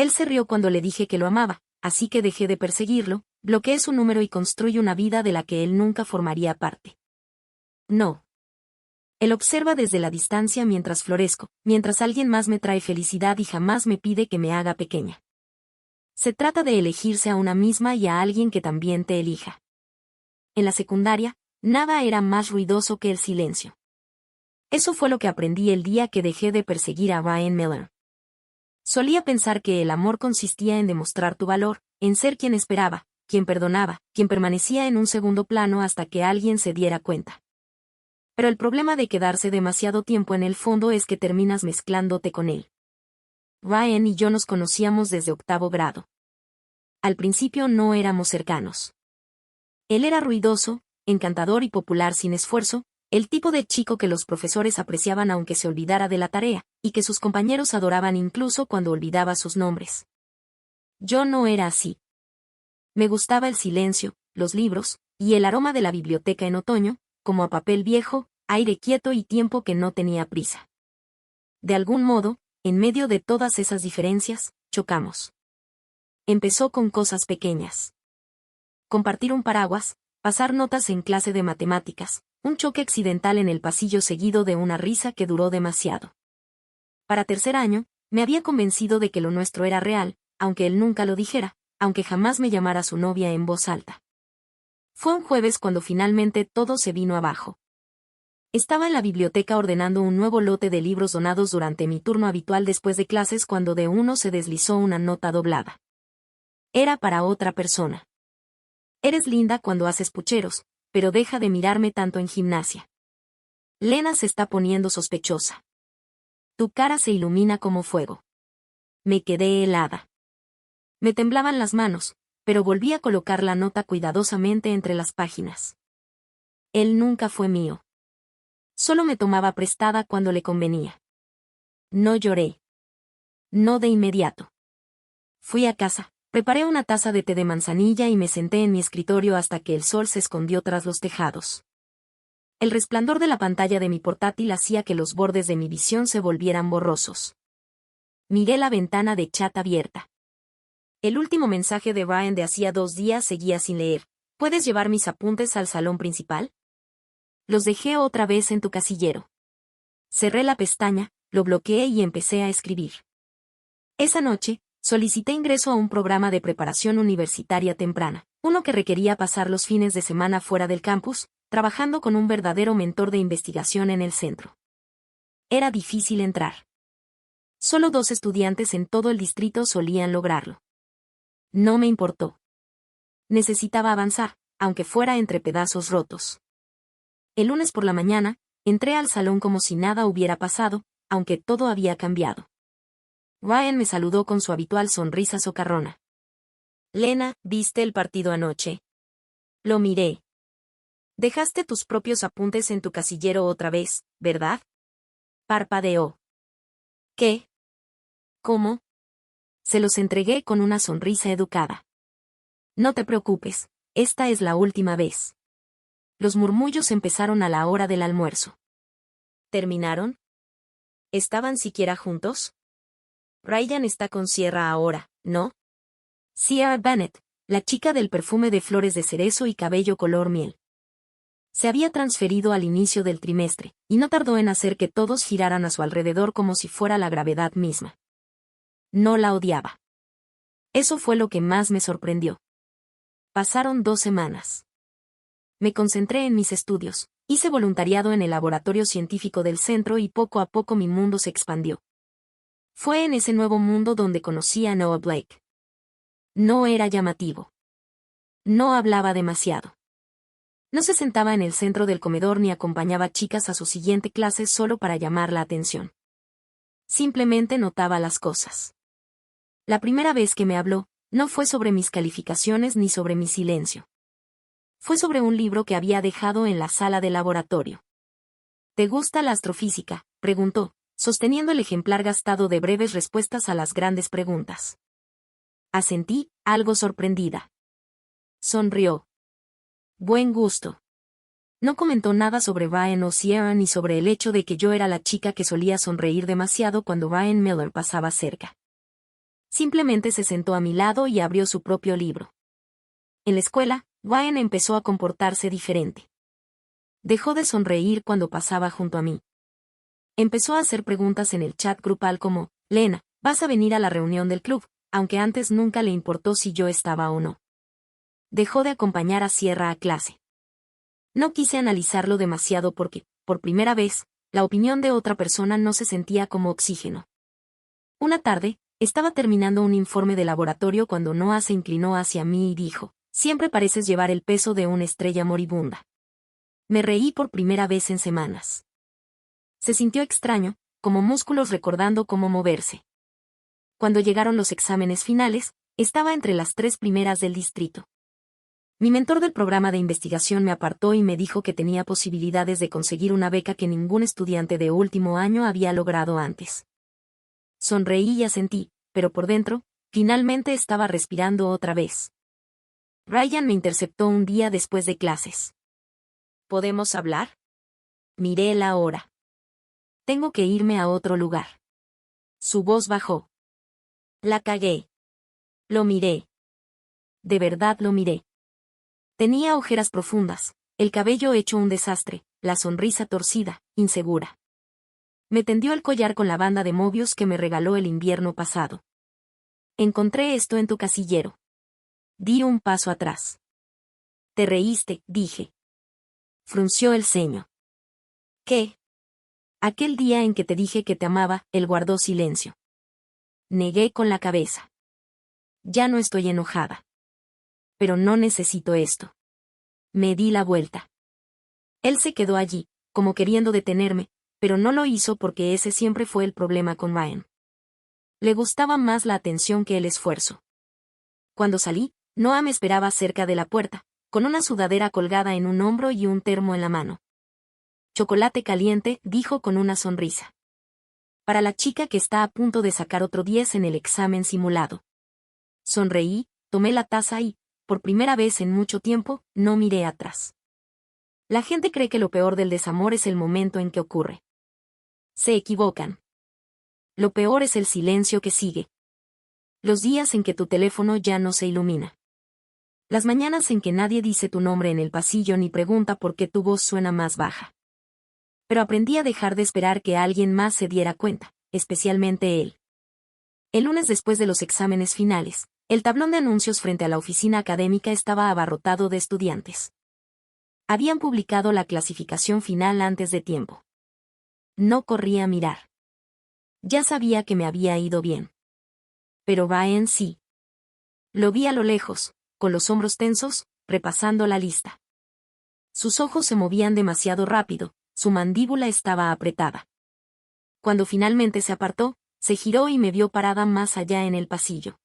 Él se rió cuando le dije que lo amaba, así que dejé de perseguirlo, bloqueé su número y construí una vida de la que él nunca formaría parte. No. Él observa desde la distancia mientras florezco, mientras alguien más me trae felicidad y jamás me pide que me haga pequeña. Se trata de elegirse a una misma y a alguien que también te elija. En la secundaria, nada era más ruidoso que el silencio. Eso fue lo que aprendí el día que dejé de perseguir a Ryan Miller. Solía pensar que el amor consistía en demostrar tu valor, en ser quien esperaba, quien perdonaba, quien permanecía en un segundo plano hasta que alguien se diera cuenta. Pero el problema de quedarse demasiado tiempo en el fondo es que terminas mezclándote con él. Ryan y yo nos conocíamos desde 8º grado. Al principio no éramos cercanos. Él era ruidoso, encantador y popular sin esfuerzo, el tipo de chico que los profesores apreciaban aunque se olvidara de la tarea, y que sus compañeros adoraban incluso cuando olvidaba sus nombres. Yo no era así. Me gustaba el silencio, los libros, y el aroma de la biblioteca en otoño, como a papel viejo, aire quieto y tiempo que no tenía prisa. De algún modo, en medio de todas esas diferencias, chocamos. Empezó con cosas pequeñas. Compartir un paraguas, pasar notas en clase de matemáticas, un choque accidental en el pasillo seguido de una risa que duró demasiado. Para 3er año, me había convencido de que lo nuestro era real, aunque él nunca lo dijera, aunque jamás me llamara su novia en voz alta. Fue un jueves cuando finalmente todo se vino abajo. Estaba en la biblioteca ordenando un nuevo lote de libros donados durante mi turno habitual después de clases cuando de uno se deslizó una nota doblada. Era para otra persona. Eres linda cuando haces pucheros, pero deja de mirarme tanto en gimnasia. Lena se está poniendo sospechosa. Tu cara se ilumina como fuego. Me quedé helada. Me temblaban las manos, pero volví a colocar la nota cuidadosamente entre las páginas. Él nunca fue mío. Solo me tomaba prestada cuando le convenía. No lloré. No de inmediato. Fui a casa, preparé una taza de té de manzanilla y me senté en mi escritorio hasta que el sol se escondió tras los tejados. El resplandor de la pantalla de mi portátil hacía que los bordes de mi visión se volvieran borrosos. Miré la ventana de chat abierta. El último mensaje de Ryan de hacía 2 días seguía sin leer. ¿Puedes llevar mis apuntes al salón principal? Los dejé otra vez en tu casillero. Cerré la pestaña, lo bloqueé y empecé a escribir. Esa noche, solicité ingreso a un programa de preparación universitaria temprana, uno que requería pasar los fines de semana fuera del campus, trabajando con un verdadero mentor de investigación en el centro. Era difícil entrar. Solo 2 estudiantes en todo el distrito solían lograrlo. No me importó. Necesitaba avanzar, aunque fuera entre pedazos rotos. El lunes por la mañana, entré al salón como si nada hubiera pasado, aunque todo había cambiado. Ryan me saludó con su habitual sonrisa socarrona. Lena, ¿viste el partido anoche? Lo miré. Dejaste tus propios apuntes en tu casillero otra vez, ¿verdad? Parpadeó. ¿Qué? ¿Cómo? Se los entregué con una sonrisa educada. No te preocupes, esta es la última vez. Los murmullos empezaron a la hora del almuerzo. ¿Terminaron? ¿Estaban siquiera juntos? Ryan está con Sierra ahora, ¿no? Sierra Bennett, la chica del perfume de flores de cerezo y cabello color miel. Se había transferido al inicio del trimestre, y no tardó en hacer que todos giraran a su alrededor como si fuera la gravedad misma. No la odiaba. Eso fue lo que más me sorprendió. Pasaron 2 semanas. Me concentré en mis estudios, hice voluntariado en el laboratorio científico del centro y poco a poco mi mundo se expandió. Fue en ese nuevo mundo donde conocí a Noah Blake. No era llamativo. No hablaba demasiado. No se sentaba en el centro del comedor ni acompañaba chicas a su siguiente clase solo para llamar la atención. Simplemente notaba las cosas. La primera vez que me habló, no fue sobre mis calificaciones ni sobre mi silencio. Fue sobre un libro que había dejado en la sala de laboratorio. ¿Te gusta la astrofísica?, preguntó, sosteniendo el ejemplar gastado de breves respuestas a las grandes preguntas. Asentí, algo sorprendida. Sonrió. Buen gusto. No comentó nada sobre Ryan o Sierra ni sobre el hecho de que yo era la chica que solía sonreír demasiado cuando Ryan Miller pasaba cerca. Simplemente se sentó a mi lado y abrió su propio libro. En la escuela, Ryan empezó a comportarse diferente. Dejó de sonreír cuando pasaba junto a mí. Empezó a hacer preguntas en el chat grupal como, Lena, ¿vas a venir a la reunión del club? Aunque antes nunca le importó si yo estaba o no. Dejó de acompañar a Sierra a clase. No quise analizarlo demasiado porque, por primera vez, la opinión de otra persona no se sentía como oxígeno. Una tarde, estaba terminando un informe de laboratorio cuando Noah se inclinó hacia mí y dijo, siempre pareces llevar el peso de una estrella moribunda. Me reí por primera vez en semanas. Se sintió extraño, como músculos recordando cómo moverse. Cuando llegaron los exámenes finales, estaba entre las 3 primeras del distrito. Mi mentor del programa de investigación me apartó y me dijo que tenía posibilidades de conseguir una beca que ningún estudiante de último año había logrado antes. Sonreí y asentí, pero por dentro, finalmente estaba respirando otra vez. Ryan me interceptó un día después de clases. ¿Podemos hablar? Miré la hora. Tengo que irme a otro lugar. Su voz bajó. La cagué. Lo miré. De verdad lo miré. Tenía ojeras profundas, el cabello hecho un desastre, la sonrisa torcida, insegura. Me tendió el collar con la banda de Mobius que me regaló el invierno pasado. Encontré esto en tu casillero. Di un paso atrás. Te reíste, dije. Frunció el ceño. ¿Qué? Aquel día en que te dije que te amaba, él guardó silencio. Negué con la cabeza. Ya no estoy enojada. Pero no necesito esto. Me di la vuelta. Él se quedó allí, como queriendo detenerme, pero no lo hizo porque ese siempre fue el problema con Ryan. Le gustaba más la atención que el esfuerzo. Cuando salí, Noah me esperaba cerca de la puerta, con una sudadera colgada en un hombro y un termo en la mano. Chocolate caliente, dijo con una sonrisa. Para la chica que está a punto de sacar otro 10 en el examen simulado. Sonreí, tomé la taza y, por primera vez en mucho tiempo, no miré atrás. La gente cree que lo peor del desamor es el momento en que ocurre. Se equivocan. Lo peor es el silencio que sigue. Los días en que tu teléfono ya no se ilumina. Las mañanas en que nadie dice tu nombre en el pasillo ni pregunta por qué tu voz suena más baja. Pero aprendí a dejar de esperar que alguien más se diera cuenta, especialmente él. El lunes después de los exámenes finales, el tablón de anuncios frente a la oficina académica estaba abarrotado de estudiantes. Habían publicado la clasificación final antes de tiempo. No corrí a mirar. Ya sabía que me había ido bien. Pero Ryan sí. Lo vi a lo lejos, con los hombros tensos, repasando la lista. Sus ojos se movían demasiado rápido, su mandíbula estaba apretada. Cuando finalmente se apartó, se giró y me vio parada más allá en el pasillo.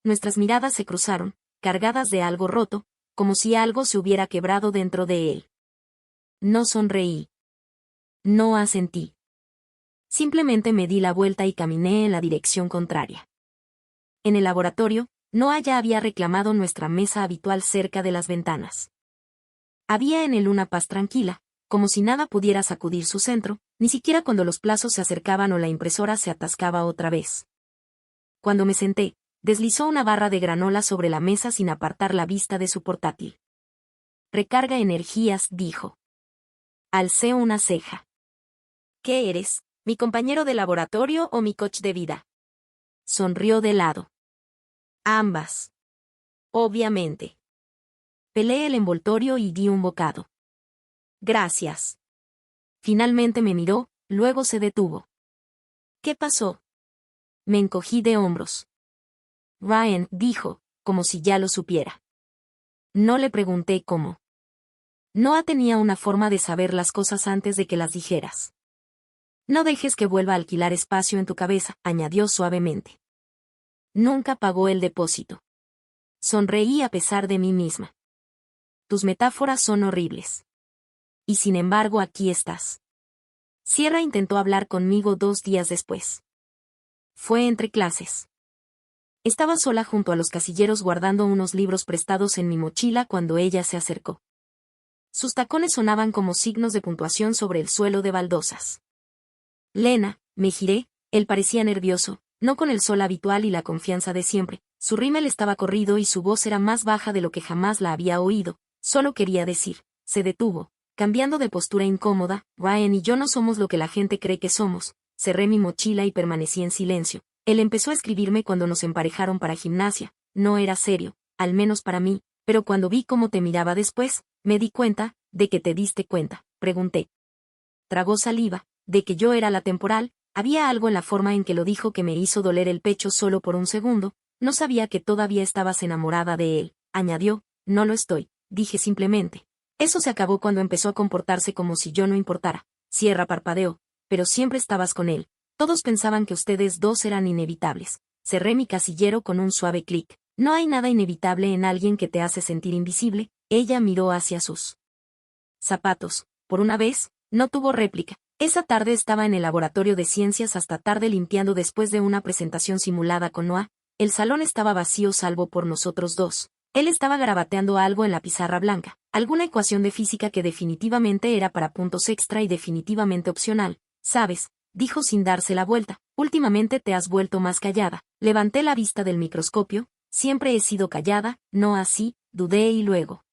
Nuestras miradas se cruzaron, cargadas de algo roto, como si algo se hubiera quebrado dentro de él. No sonreí. No asentí. Simplemente me di la vuelta y caminé en la dirección contraria. En el laboratorio, Noah ya había reclamado nuestra mesa habitual cerca de las ventanas. Había en él una paz tranquila, como si nada pudiera sacudir su centro, ni siquiera cuando los plazos se acercaban o la impresora se atascaba otra vez. Cuando me senté, deslizó una barra de granola sobre la mesa sin apartar la vista de su portátil. Recarga energías, dijo. Alcé una ceja. ¿Qué eres, mi compañero de laboratorio o mi coach de vida? Sonrió de lado. Ambas. Obviamente. Pelé el envoltorio y di un bocado. Gracias. Finalmente me miró, luego se detuvo. ¿Qué pasó? Me encogí de hombros. Ryan, dijo, como si ya lo supiera. No le pregunté cómo. Noah tenía una forma de saber las cosas antes de que las dijeras. No dejes que vuelva a alquilar espacio en tu cabeza, añadió suavemente. Nunca pagó el depósito. Sonreí a pesar de mí misma. Tus metáforas son horribles. Y sin embargo aquí estás. Sierra intentó hablar conmigo 2 días después. Fue entre clases. Estaba sola junto a los casilleros guardando unos libros prestados en mi mochila cuando ella se acercó. Sus tacones sonaban como signos de puntuación sobre el suelo de baldosas. Lena, me giré, él parecía nervioso, no con el sol habitual y la confianza de siempre. Su rímel estaba corrido y su voz era más baja de lo que jamás la había oído. Solo quería decir. Se detuvo, cambiando de postura incómoda. Ryan y yo no somos lo que la gente cree que somos. Cerré mi mochila y permanecí en silencio. Él empezó a escribirme cuando nos emparejaron para gimnasia. No era serio, al menos para mí, pero cuando vi cómo te miraba después, me di cuenta, ¿de que te diste cuenta?, pregunté. Tragó saliva, de que yo era la temporal. Había algo en la forma en que lo dijo que me hizo doler el pecho solo por un segundo. No sabía que todavía estabas enamorada de él, añadió. No lo estoy, dije simplemente. Eso se acabó cuando empezó a comportarse como si yo no importara. Sierra parpadeó. Pero siempre estabas con él. Todos pensaban que ustedes dos eran inevitables. Cerré mi casillero con un suave clic. No hay nada inevitable en alguien que te hace sentir invisible. Ella miró hacia sus zapatos. Por una vez, no tuvo réplica. Esa tarde estaba en el laboratorio de ciencias hasta tarde limpiando después de una presentación simulada con Noah. El salón estaba vacío salvo por nosotros dos. Él estaba garabateando algo en la pizarra blanca, alguna ecuación de física que definitivamente era para puntos extra y definitivamente opcional. ¿Sabes?, dijo sin darse la vuelta, últimamente te has vuelto más callada. Levanté la vista del microscopio. Siempre he sido callada, no así, dudé y luego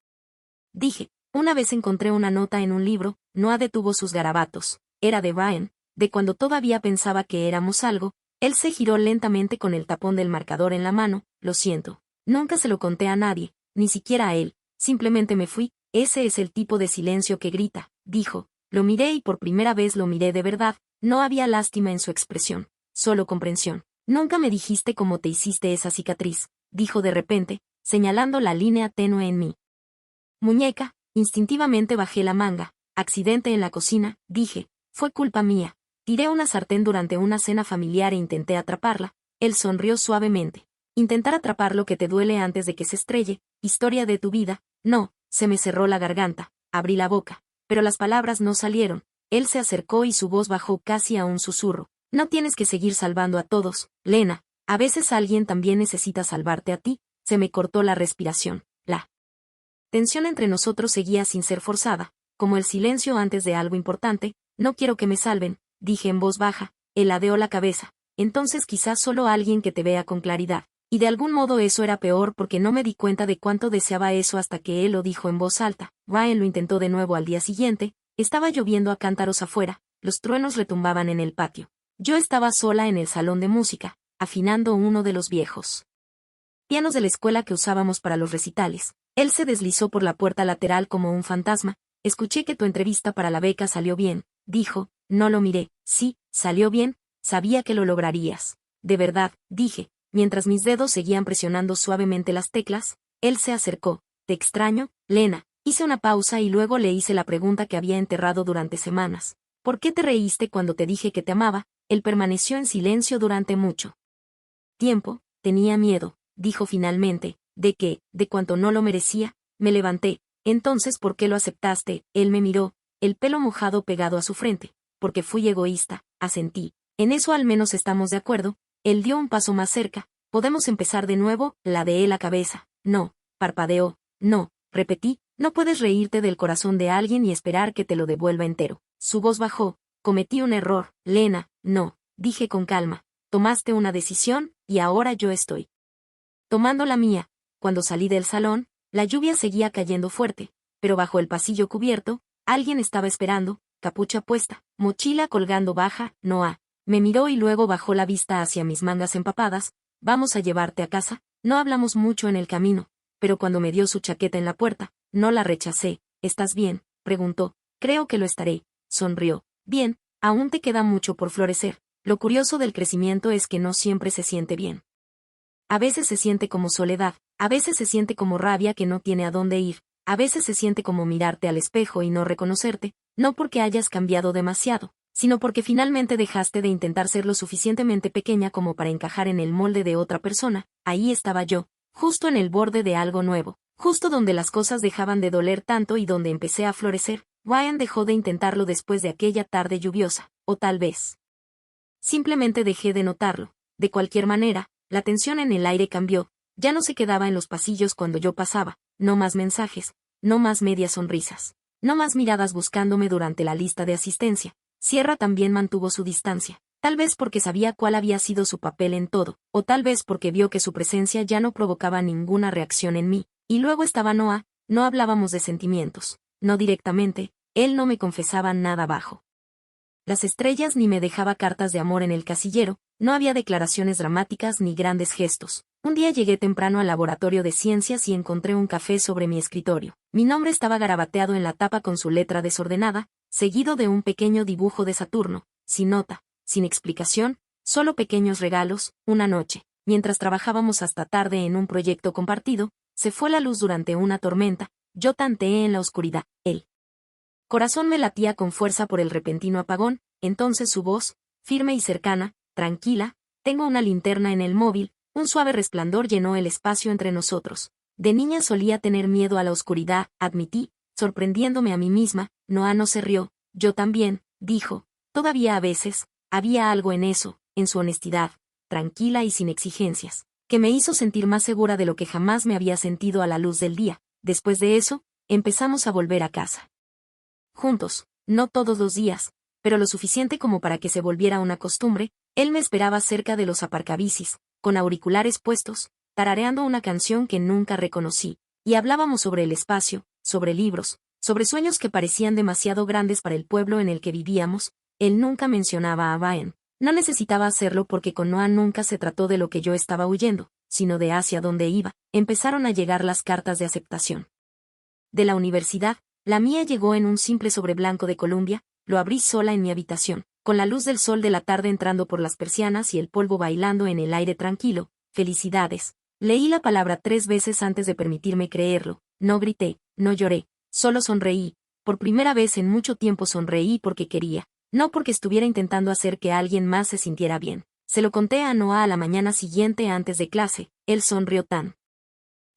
dije, una vez encontré una nota en un libro. Noah detuvo sus garabatos. Era de Ryan, de cuando todavía pensaba que éramos algo. Él se giró lentamente con el tapón del marcador en la mano. Lo siento. Nunca se lo conté a nadie, ni siquiera a él. Simplemente me fui. Ese es el tipo de silencio que grita, dijo. Lo miré y por primera vez lo miré de verdad. No había lástima en su expresión, solo comprensión. Nunca me dijiste cómo te hiciste esa cicatriz, dijo de repente, señalando la línea tenue en mi muñeca. Instintivamente bajé la manga. Accidente en la cocina, dije. Fue culpa mía. Tiré una sartén durante una cena familiar e intenté atraparla. Él sonrió suavemente. Intentar atrapar lo que te duele antes de que se estrelle. Historia de tu vida. No, se me cerró la garganta. Abrí la boca, pero las palabras no salieron. Él se acercó y su voz bajó casi a un susurro. No tienes que seguir salvando a todos, Lena. A veces alguien también necesita salvarte a ti. Se me cortó la respiración. La tensión entre nosotros seguía sin ser forzada, como el silencio antes de algo importante. No quiero que me salven, dije en voz baja. Él ladeó la cabeza. Entonces quizás solo alguien que te vea con claridad. Y de algún modo eso era peor porque no me di cuenta de cuánto deseaba eso hasta que él lo dijo en voz alta. Ryan lo intentó de nuevo al día siguiente. Estaba lloviendo a cántaros afuera, los truenos retumbaban en el patio. Yo estaba sola en el salón de música, afinando uno de los viejos pianos de la escuela que usábamos para los recitales. Él se deslizó por la puerta lateral como un fantasma. Escuché que tu entrevista para la beca salió bien, dijo. No lo miré. Sí, salió bien, sabía que lo lograrías. De verdad, dije, mientras mis dedos seguían presionando suavemente las teclas. Él se acercó. Te extraño, Lena. Hice una pausa y luego le hice la pregunta que había enterrado durante semanas. ¿Por qué te reíste cuando te dije que te amaba? Él permaneció en silencio durante mucho tiempo. Tenía miedo, dijo finalmente, de que, de cuanto no lo merecía. Me levanté. Entonces, ¿por qué lo aceptaste? Él me miró, el pelo mojado pegado a su frente. Porque fui egoísta, asentí. En eso al menos estamos de acuerdo. Él dio un paso más cerca. Podemos empezar de nuevo. Ladeé la cabeza. No, parpadeó. No, repetí. No puedes reírte del corazón de alguien y esperar que te lo devuelva entero. Su voz bajó. Cometí un error, Lena. No, dije con calma. Tomaste una decisión, y ahora yo estoy tomando la mía. Cuando salí del salón, la lluvia seguía cayendo fuerte, pero bajo el pasillo cubierto, alguien estaba esperando, capucha puesta, mochila colgando baja. Noah me miró y luego bajó la vista hacia mis mangas empapadas. Vamos a llevarte a casa. No hablamos mucho en el camino, pero cuando me dio su chaqueta en la puerta, no la rechacé. ¿Estás bien?, preguntó. Creo que lo estaré. Sonrió. Bien, aún te queda mucho por florecer. Lo curioso del crecimiento es que no siempre se siente bien. A veces se siente como soledad, a veces se siente como rabia que no tiene a dónde ir, a veces se siente como mirarte al espejo y no reconocerte, no porque hayas cambiado demasiado, sino porque finalmente dejaste de intentar ser lo suficientemente pequeña como para encajar en el molde de otra persona. Ahí estaba yo, justo en el borde de algo nuevo, justo donde las cosas dejaban de doler tanto y donde empecé a florecer. Ryan dejó de intentarlo después de aquella tarde lluviosa, o tal vez simplemente dejé de notarlo. De cualquier manera, la tensión en el aire cambió. Ya no se quedaba en los pasillos cuando yo pasaba. No más mensajes, no más medias sonrisas, no más miradas buscándome durante la lista de asistencia. Sierra también mantuvo su distancia. Tal vez porque sabía cuál había sido su papel en todo, o tal vez porque vio que su presencia ya no provocaba ninguna reacción en mí. Y luego estaba Noah, no hablábamos de sentimientos, no directamente, él no me confesaba nada bajo las estrellas ni me dejaba cartas de amor en el casillero, no había declaraciones dramáticas ni grandes gestos. Un día llegué temprano al laboratorio de ciencias y encontré un café sobre mi escritorio. Mi nombre estaba garabateado en la tapa con su letra desordenada, seguido de un pequeño dibujo de Saturno, sin nota, sin explicación, solo pequeños regalos. Una noche, mientras trabajábamos hasta tarde en un proyecto compartido, se fue la luz durante una tormenta, yo tanteé en la oscuridad, él. Corazón me latía con fuerza por el repentino apagón, entonces su voz, firme y cercana, tranquila, tengo una linterna en el móvil, un suave resplandor llenó el espacio entre nosotros. De niña solía tener miedo a la oscuridad, admití, sorprendiéndome a mí misma. Noah no se rió, yo también, dijo, todavía a veces, había algo en eso, en su honestidad, tranquila y sin exigencias, que me hizo sentir más segura de lo que jamás me había sentido a la luz del día. Después de eso, empezamos a volver a casa. Juntos, no todos los días, pero lo suficiente como para que se volviera una costumbre. Él me esperaba cerca de los aparcabicis, con auriculares puestos, tarareando una canción que nunca reconocí, y hablábamos sobre el espacio, sobre libros, sobre sueños que parecían demasiado grandes para el pueblo en el que vivíamos. Él nunca mencionaba a Brian. No necesitaba hacerlo porque con Noah nunca se trató de lo que yo estaba huyendo, sino de hacia dónde iba. Empezaron a llegar las cartas de aceptación de la universidad. La mía llegó en un simple sobre blanco de Columbia, lo abrí sola en mi habitación, con la luz del sol de la tarde entrando por las persianas y el polvo bailando en el aire tranquilo. Felicidades. Leí la palabra 3 veces antes de permitirme creerlo. No grité, no lloré, solo sonreí. Por primera vez en mucho tiempo sonreí porque quería, no porque estuviera intentando hacer que alguien más se sintiera bien. Se lo conté a Noah a la mañana siguiente antes de clase. Él sonrió tan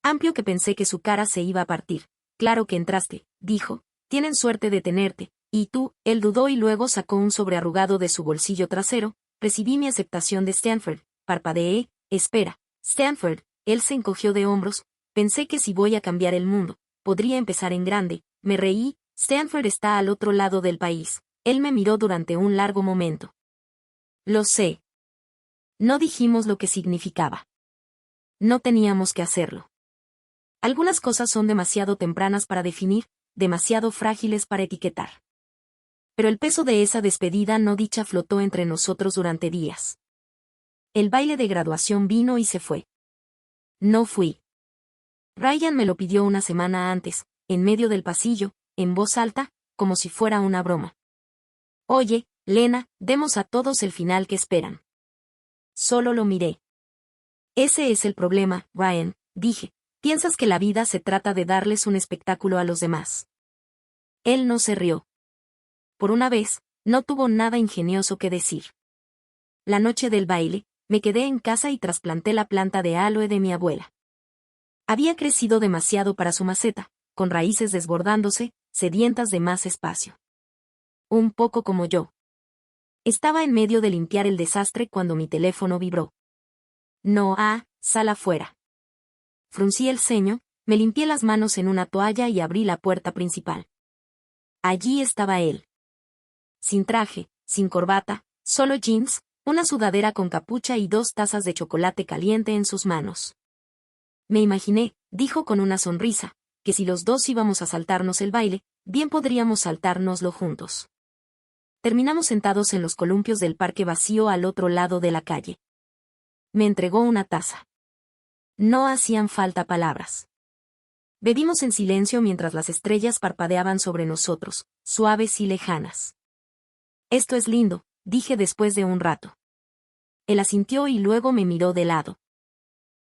amplio que pensé que su cara se iba a partir. Claro que entraste, dijo, tienen suerte de tenerte. ¿Y tú? Él dudó y luego sacó un sobre arrugado de su bolsillo trasero. Recibí mi aceptación de Stanford. Parpadeé. Espera, Stanford. Él se encogió de hombros. Pensé que si voy a cambiar el mundo, podría empezar en grande. Me reí. Stanford está al otro lado del país. Él me miró durante un largo momento. Lo sé. No dijimos lo que significaba. No teníamos que hacerlo. Algunas cosas son demasiado tempranas para definir, demasiado frágiles para etiquetar. Pero el peso de esa despedida no dicha flotó entre nosotros durante días. El baile de graduación vino y se fue. No fui. Ryan me lo pidió una semana antes, en medio del pasillo, en voz alta, como si fuera una broma. Oye, Lena, demos a todos el final que esperan. Solo lo miré. Ese es el problema, Ryan, dije. Piensas que la vida se trata de darles un espectáculo a los demás. Él no se rió. Por una vez, no tuvo nada ingenioso que decir. La noche del baile, me quedé en casa y trasplanté la planta de aloe de mi abuela. Había crecido demasiado para su maceta, con raíces desbordándose, sedientas de más espacio. Un poco como yo. Estaba en medio de limpiar el desastre cuando mi teléfono vibró. No, sal afuera. Fruncí el ceño, me limpié las manos en una toalla y abrí la puerta principal. Allí estaba él. Sin traje, sin corbata, solo jeans, una sudadera con capucha y 2 tazas de chocolate caliente en sus manos. Me imaginé, dijo con una sonrisa, que si los dos íbamos a saltarnos el baile, bien podríamos saltárnoslo juntos. Terminamos sentados en los columpios del parque vacío al otro lado de la calle. Me entregó una taza. No hacían falta palabras. Bebimos en silencio mientras las estrellas parpadeaban sobre nosotros, suaves y lejanas. Esto es lindo, dije después de un rato. Él asintió y luego me miró de lado.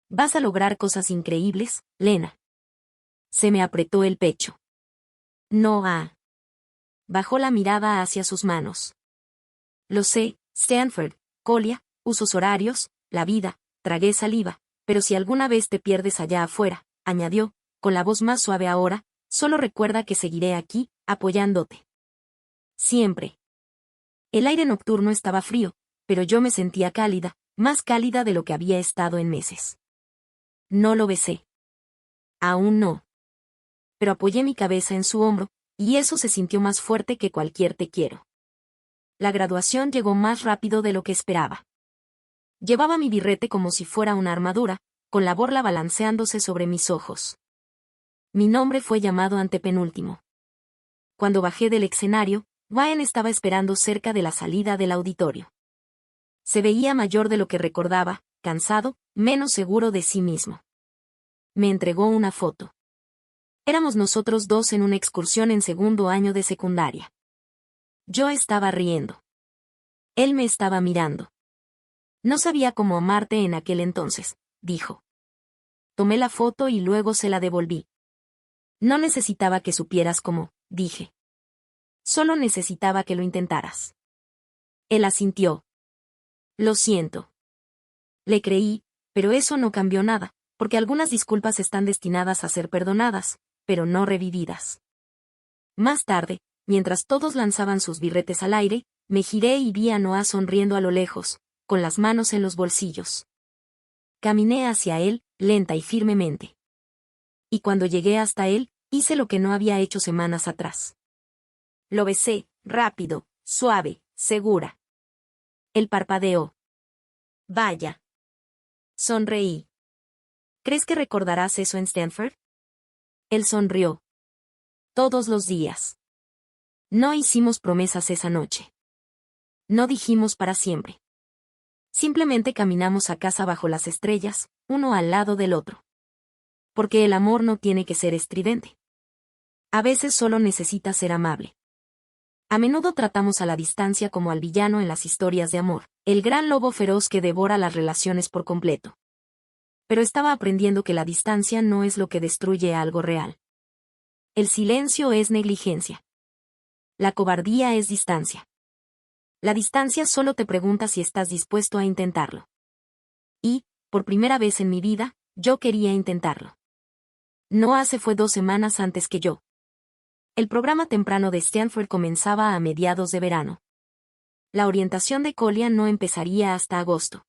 Vas a lograr cosas increíbles, Lena. Se me apretó el pecho. No. Bajó la mirada hacia sus manos. Lo sé, Stanford, Colia, usos horarios, la vida, tragué saliva. Pero si alguna vez te pierdes allá afuera, añadió, con la voz más suave ahora, solo recuerda que seguiré aquí, apoyándote. Siempre. El aire nocturno estaba frío, pero yo me sentía cálida, más cálida de lo que había estado en meses. No lo besé. Aún no. Pero apoyé mi cabeza en su hombro, y eso se sintió más fuerte que cualquier te quiero. La graduación llegó más rápido de lo que esperaba. Llevaba mi birrete como si fuera una armadura, con la borla balanceándose sobre mis ojos. Mi nombre fue llamado antepenúltimo. Cuando bajé del escenario, Ryan estaba esperando cerca de la salida del auditorio. Se veía mayor de lo que recordaba, cansado, menos seguro de sí mismo. Me entregó una foto. Éramos nosotros dos en una excursión en segundo año de secundaria. Yo estaba riendo. Él me estaba mirando. No sabía cómo amarte en aquel entonces, dijo. Tomé la foto y luego se la devolví. No necesitaba que supieras cómo, dije. Solo necesitaba que lo intentaras. Él asintió. Lo siento. Le creí, pero eso no cambió nada, porque algunas disculpas están destinadas a ser perdonadas, pero no revividas. Más tarde, mientras todos lanzaban sus birretes al aire, me giré y vi a Noah sonriendo a lo lejos, con las manos en los bolsillos. Caminé hacia él, lenta y firmemente. Y cuando llegué hasta él, hice lo que no había hecho semanas atrás. Lo besé, rápido, suave, segura. Él parpadeó. Vaya. Sonreí. ¿Crees que recordarás eso en Stanford? Él sonrió. Todos los días. No hicimos promesas esa noche. No dijimos para siempre. Simplemente caminamos a casa bajo las estrellas, uno al lado del otro. Porque el amor no tiene que ser estridente. A veces solo necesita ser amable. A menudo tratamos a la distancia como al villano en las historias de amor, el gran lobo feroz que devora las relaciones por completo. Pero estaba aprendiendo que la distancia no es lo que destruye algo real. El silencio es negligencia. La cobardía es distancia. La distancia solo te pregunta si estás dispuesto a intentarlo. Y, por primera vez en mi vida, yo quería intentarlo. Noah se fue 2 semanas antes que yo. El programa temprano de Stanford comenzaba a mediados de verano. La orientación de Colia no empezaría hasta agosto.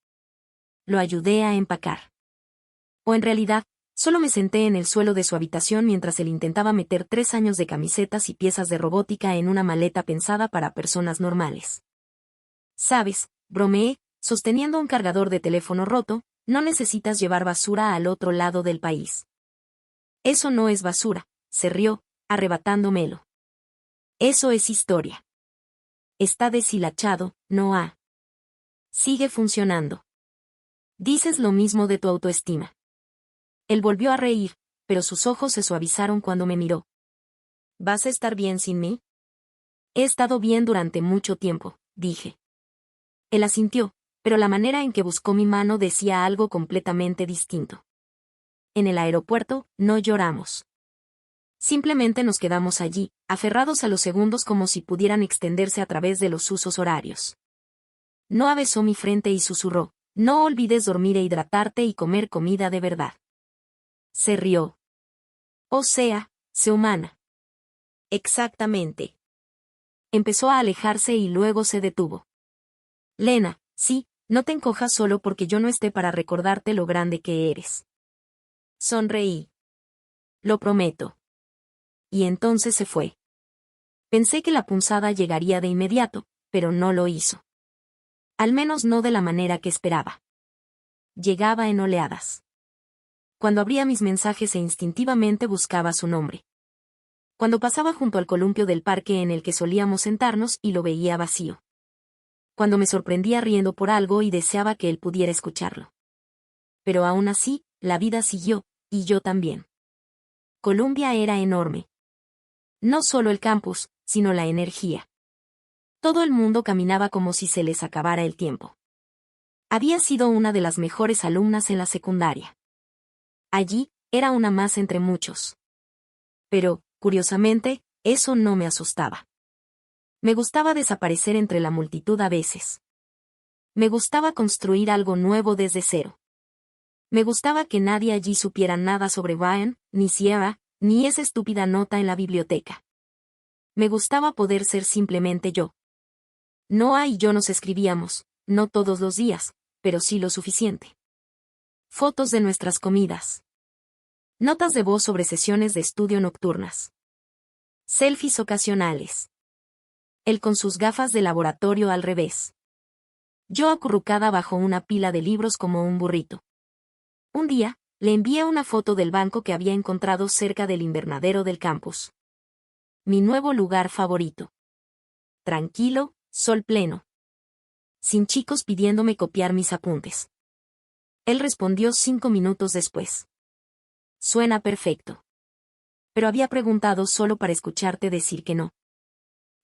Lo ayudé a empacar. O en realidad, solo me senté en el suelo de su habitación mientras él intentaba meter 3 años de camisetas y piezas de robótica en una maleta pensada para personas normales. Sabes, bromeé, sosteniendo un cargador de teléfono roto, no necesitas llevar basura al otro lado del país. Eso no es basura, se rió, arrebatándomelo. Eso es historia. Está deshilachado, Noah. Sigue funcionando. Dices lo mismo de tu autoestima. Él volvió a reír, pero sus ojos se suavizaron cuando me miró. ¿Vas a estar bien sin mí? He estado bien durante mucho tiempo, dije. Él asintió, pero la manera en que buscó mi mano decía algo completamente distinto. En el aeropuerto, no lloramos. Simplemente nos quedamos allí, aferrados a los segundos como si pudieran extenderse a través de los usos horarios. Noah besó mi frente y susurró, no olvides dormir e hidratarte y comer comida de verdad. Se rió. O sea, sé humana. Exactamente. Empezó a alejarse y luego se detuvo. Lena, sí, no te encojas solo porque yo no esté para recordarte lo grande que eres. Sonreí. Lo prometo. Y entonces se fue. Pensé que la punzada llegaría de inmediato, pero no lo hizo. Al menos no de la manera que esperaba. Llegaba en oleadas. Cuando abría mis mensajes e instintivamente buscaba su nombre. Cuando pasaba junto al columpio del parque en el que solíamos sentarnos y lo veía vacío. Cuando me sorprendía riendo por algo y deseaba que él pudiera escucharlo. Pero aún así, la vida siguió, y yo también. Columbia era enorme. No solo el campus, sino la energía. Todo el mundo caminaba como si se les acabara el tiempo. Había sido una de las mejores alumnas en la secundaria. Allí, era una más entre muchos. Pero, curiosamente, eso no me asustaba. Me gustaba desaparecer entre la multitud a veces. Me gustaba construir algo nuevo desde cero. Me gustaba que nadie allí supiera nada sobre Ryan, ni Sierra, ni esa estúpida nota en la biblioteca. Me gustaba poder ser simplemente yo. Noah y yo nos escribíamos, no todos los días, pero sí lo suficiente. Fotos de nuestras comidas. Notas de voz sobre sesiones de estudio nocturnas. Selfies ocasionales. Él con sus gafas de laboratorio al revés. Yo acurrucada bajo una pila de libros como un burrito. Un día, le envié una foto del banco que había encontrado cerca del invernadero del campus. Mi nuevo lugar favorito. Tranquilo, sol pleno. Sin chicos pidiéndome copiar mis apuntes. Él respondió 5 minutos después. Suena perfecto. Pero había preguntado solo para escucharte decir que no.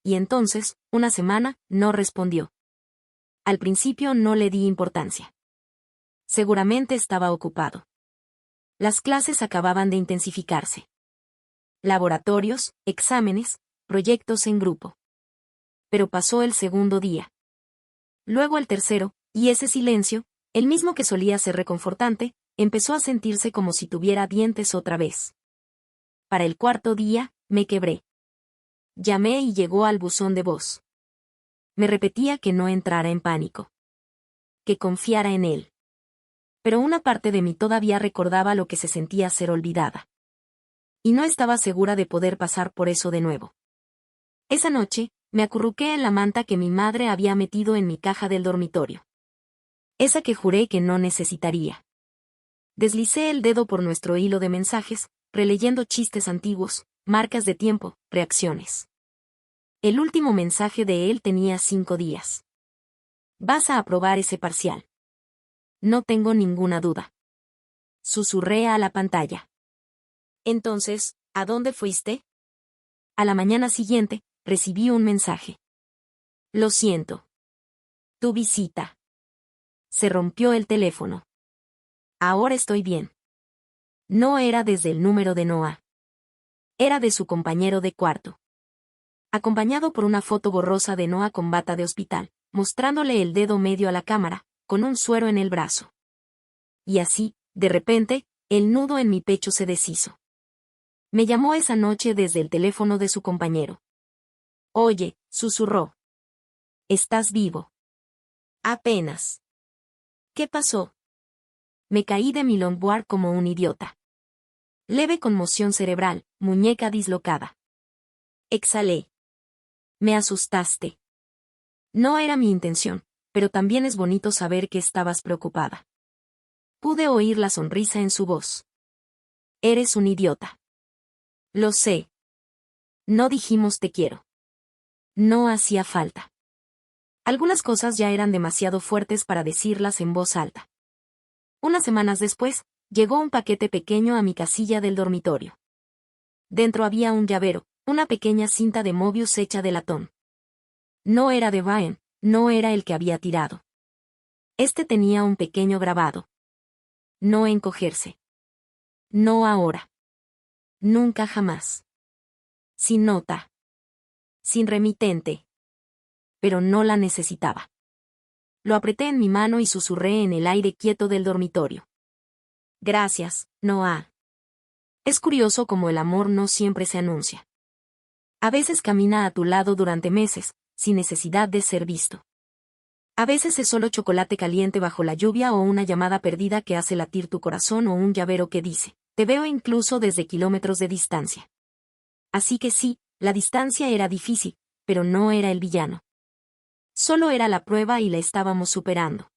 Y entonces, una semana, no respondió. Al principio no le di importancia. Seguramente estaba ocupado. Las clases acababan de intensificarse. Laboratorios, exámenes, proyectos en grupo. Pero pasó el segundo día. Luego el tercero, y ese silencio, el mismo que solía ser reconfortante, empezó a sentirse como si tuviera dientes otra vez. Para el cuarto día, me quebré. Llamé y llegó al buzón de voz. Me repetía que no entrara en pánico. Que confiara en él. Pero una parte de mí todavía recordaba lo que se sentía ser olvidada. Y no estaba segura de poder pasar por eso de nuevo. Esa noche, me acurruqué en la manta que mi madre había metido en mi caja del dormitorio. Esa que juré que no necesitaría. Deslicé el dedo por nuestro hilo de mensajes, releyendo chistes antiguos, marcas de tiempo, reacciones. El último mensaje de él tenía 5 días. Vas a aprobar ese parcial. No tengo ninguna duda. Susurré a la pantalla. Entonces, ¿a dónde fuiste? A la mañana siguiente, recibí un mensaje. Lo siento. Tu visita. Se rompió el teléfono. Ahora estoy bien. No era desde el número de Noah. Era de su compañero de cuarto. Acompañado por una foto borrosa de Noah con bata de hospital, mostrándole el dedo medio a la cámara, con un suero en el brazo. Y así, de repente, el nudo en mi pecho se deshizo. Me llamó esa noche desde el teléfono de su compañero. Oye, susurró. ¿Estás vivo? Apenas. ¿Qué pasó? Me caí de mi longboard como un idiota. Leve conmoción cerebral, muñeca dislocada. Exhalé. Me asustaste. No era mi intención, pero también es bonito saber que estabas preocupada. Pude oír la sonrisa en su voz. Eres un idiota. Lo sé. No dijimos te quiero. No hacía falta. Algunas cosas ya eran demasiado fuertes para decirlas en voz alta. Unas semanas después, llegó un paquete pequeño a mi casilla del dormitorio. Dentro había un llavero, una pequeña cinta de Mobius hecha de latón. No era de Brian, no era el que había tirado. Este tenía un pequeño grabado. No encogerse. No ahora. Nunca jamás. Sin nota. Sin remitente. Pero no la necesitaba. Lo apreté en mi mano y susurré en el aire quieto del dormitorio. Gracias, Noah. Es curioso cómo el amor no siempre se anuncia. A veces camina a tu lado durante meses, sin necesidad de ser visto. A veces es solo chocolate caliente bajo la lluvia o una llamada perdida que hace latir tu corazón o un llavero que dice, te veo incluso desde kilómetros de distancia. Así que sí, la distancia era difícil, pero no era el villano. Solo era la prueba y la estábamos superando.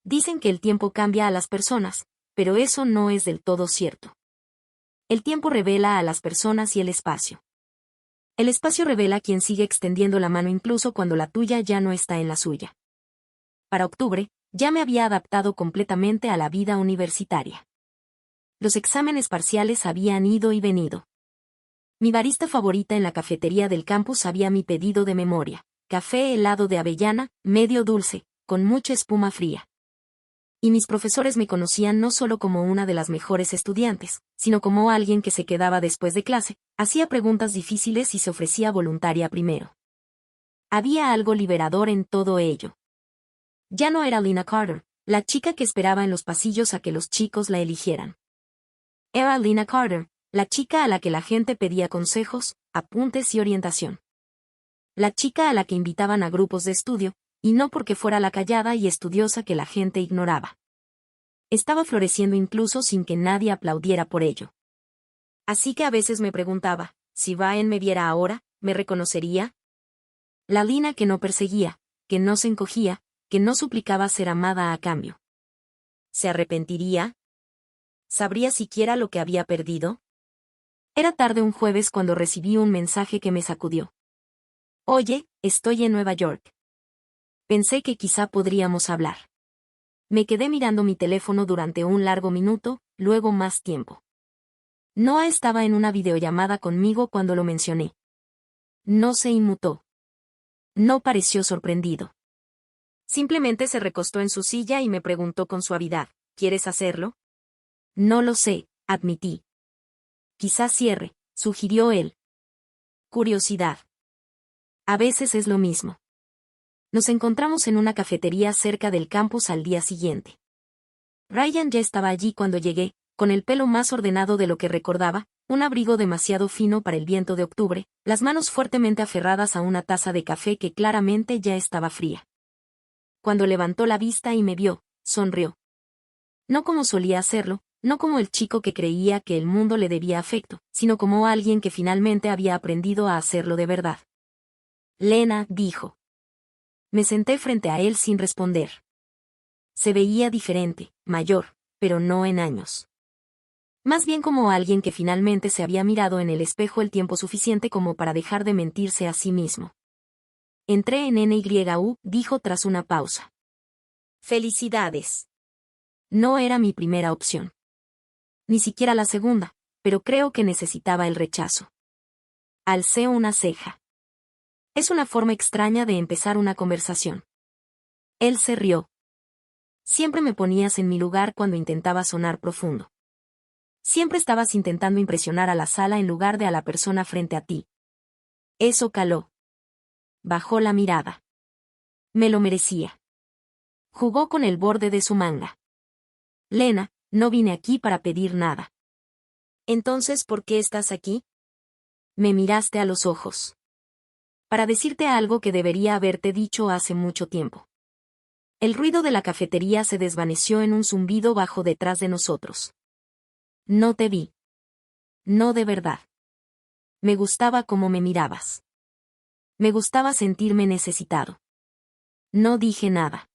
Dicen que el tiempo cambia a las personas, pero eso no es del todo cierto. El tiempo revela a las personas y el espacio. El espacio revela quién sigue extendiendo la mano incluso cuando la tuya ya no está en la suya. Para octubre, ya me había adaptado completamente a la vida universitaria. Los exámenes parciales habían ido y venido. Mi barista favorita en la cafetería del campus sabía mi pedido de memoria: café helado de avellana, medio dulce, con mucha espuma fría. Y mis profesores me conocían no solo como una de las mejores estudiantes, sino como alguien que se quedaba después de clase, hacía preguntas difíciles y se ofrecía voluntaria primero. Había algo liberador en todo ello. Ya no era Lina Carter, la chica que esperaba en los pasillos a que los chicos la eligieran. Era Lina Carter, la chica a la que la gente pedía consejos, apuntes y orientación. La chica a la que invitaban a grupos de estudio, y no porque fuera la callada y estudiosa que la gente ignoraba. Estaba floreciendo incluso sin que nadie aplaudiera por ello. Así que a veces me preguntaba, si Brian me viera ahora, ¿me reconocería? La Lina que no perseguía, que no se encogía, que no suplicaba ser amada a cambio. ¿Se arrepentiría? ¿Sabría siquiera lo que había perdido? Era tarde un jueves cuando recibí un mensaje que me sacudió. Oye, estoy en Nueva York. Pensé que quizá podríamos hablar. Me quedé mirando mi teléfono durante un largo minuto, luego más tiempo. Noah estaba en una videollamada conmigo cuando lo mencioné. No se inmutó. No pareció sorprendido. Simplemente se recostó en su silla y me preguntó con suavidad, ¿quieres hacerlo? No lo sé, admití. Quizás cierre, sugirió él. Curiosidad. A veces es lo mismo. Nos encontramos en una cafetería cerca del campus al día siguiente. Ryan ya estaba allí cuando llegué, con el pelo más ordenado de lo que recordaba, un abrigo demasiado fino para el viento de octubre, las manos fuertemente aferradas a una taza de café que claramente ya estaba fría. Cuando levantó la vista y me vio, sonrió. No como solía hacerlo, no como el chico que creía que el mundo le debía afecto, sino como alguien que finalmente había aprendido a hacerlo de verdad. Lena, dijo. Me senté frente a él sin responder. Se veía diferente, mayor, pero no en años. Más bien como alguien que finalmente se había mirado en el espejo el tiempo suficiente como para dejar de mentirse a sí mismo. Entré en NYU, dijo tras una pausa. Felicidades. No era mi primera opción. Ni siquiera la segunda, pero creo que necesitaba el rechazo. Alcé una ceja. Es una forma extraña de empezar una conversación. Él se rió. Siempre me ponías en mi lugar cuando intentaba sonar profundo. Siempre estabas intentando impresionar a la sala en lugar de a la persona frente a ti. Eso caló. Bajó la mirada. Me lo merecía. Jugó con el borde de su manga. Lena, no vine aquí para pedir nada. Entonces, ¿por qué estás aquí? Me miraste a los ojos. Para decirte algo que debería haberte dicho hace mucho tiempo. El ruido de la cafetería se desvaneció en un zumbido bajo detrás de nosotros. No te vi. No de verdad. Me gustaba cómo me mirabas. Me gustaba sentirme necesitado. No dije nada.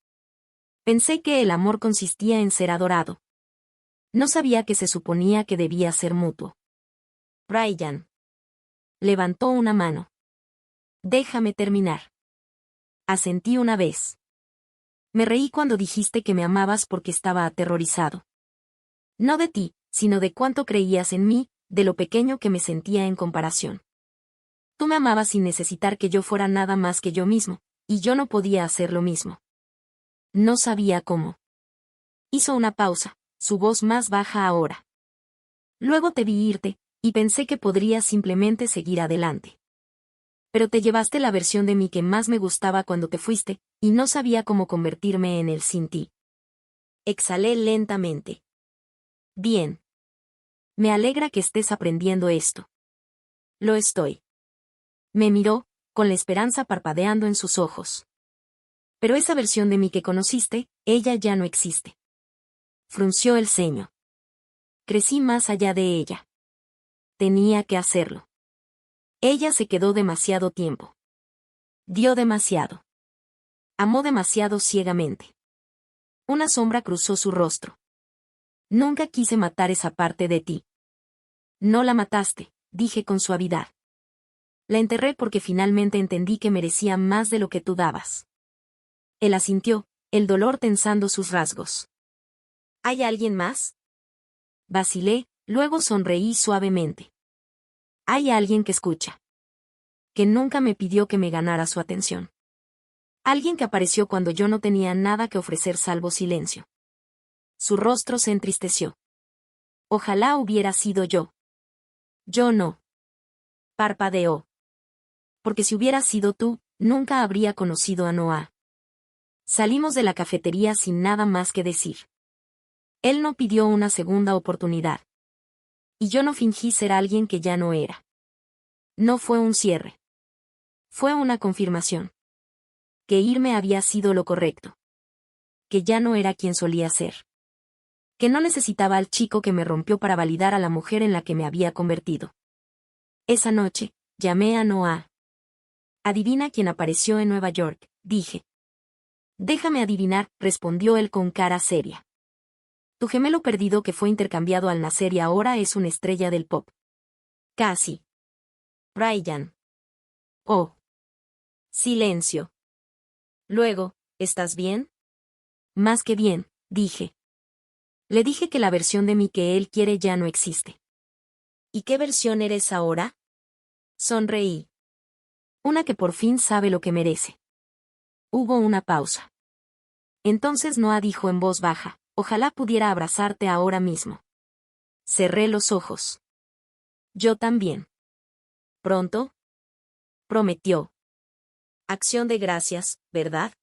Pensé que el amor consistía en ser adorado. No sabía que se suponía que debía ser mutuo. Ryan. Levantó una mano. Déjame terminar. Asentí una vez. Me reí cuando dijiste que me amabas porque estaba aterrorizado. No de ti, sino de cuánto creías en mí, de lo pequeño que me sentía en comparación. Tú me amabas sin necesitar que yo fuera nada más que yo mismo, y yo no podía hacer lo mismo. No sabía cómo. Hizo una pausa, su voz más baja ahora. Luego te vi irte, y pensé que podrías simplemente seguir adelante. Pero te llevaste la versión de mí que más me gustaba cuando te fuiste, y no sabía cómo convertirme en él sin ti. Exhalé lentamente. Bien. Me alegra que estés aprendiendo esto. Lo estoy. Me miró, con la esperanza parpadeando en sus ojos. Pero esa versión de mí que conociste, ella ya no existe. Frunció el ceño. Crecí más allá de ella. Tenía que hacerlo. Ella se quedó demasiado tiempo. Dio demasiado. Amó demasiado ciegamente. Una sombra cruzó su rostro. Nunca quise matar esa parte de ti. No la mataste, dije con suavidad. La enterré porque finalmente entendí que merecía más de lo que tú dabas. Él asintió, el dolor tensando sus rasgos. ¿Hay alguien más? Vacilé, luego sonreí suavemente. Hay alguien que escucha. Que nunca me pidió que me ganara su atención. Alguien que apareció cuando yo no tenía nada que ofrecer salvo silencio. Su rostro se entristeció. Ojalá hubiera sido yo. Yo no. Parpadeó. Porque si hubiera sido tú, nunca habría conocido a Noah. Salimos de la cafetería sin nada más que decir. Él no pidió una segunda oportunidad. Y yo no fingí ser alguien que ya no era. No fue un cierre. Fue una confirmación. Que irme había sido lo correcto. Que ya no era quien solía ser. Que no necesitaba al chico que me rompió para validar a la mujer en la que me había convertido. Esa noche, llamé a Noah. Adivina quién apareció en Nueva York, dije. Déjame adivinar, respondió él con cara seria. Tu gemelo perdido que fue intercambiado al nacer y ahora es una estrella del pop. Casi. Brian. Oh. Silencio. Luego, ¿estás bien? Más que bien, dije. Le dije que la versión de mí que él quiere ya no existe. ¿Y qué versión eres ahora? Sonreí. Una que por fin sabe lo que merece. Hubo una pausa. Entonces Noah dijo en voz baja, ojalá pudiera abrazarte ahora mismo. Cerré los ojos. Yo también. ¿Pronto? Prometió. Acción de gracias, ¿verdad?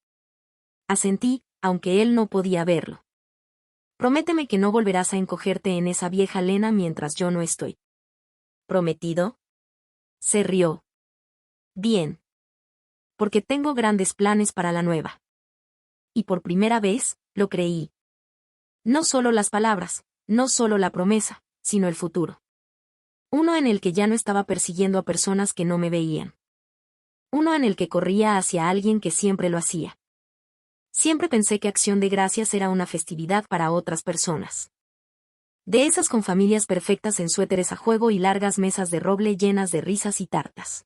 Asentí, aunque él no podía verlo. Prométeme que no volverás a encogerte en esa vieja lena mientras yo no estoy. ¿Prometido? Se rió. Bien. Porque tengo grandes planes para la nueva. Y por primera vez, lo creí. No solo las palabras, no solo la promesa, sino el futuro. Uno en el que ya no estaba persiguiendo a personas que no me veían. Uno en el que corría hacia alguien que siempre lo hacía. Siempre pensé que Acción de Gracias era una festividad para otras personas. De esas con familias perfectas en suéteres a juego y largas mesas de roble llenas de risas y tartas.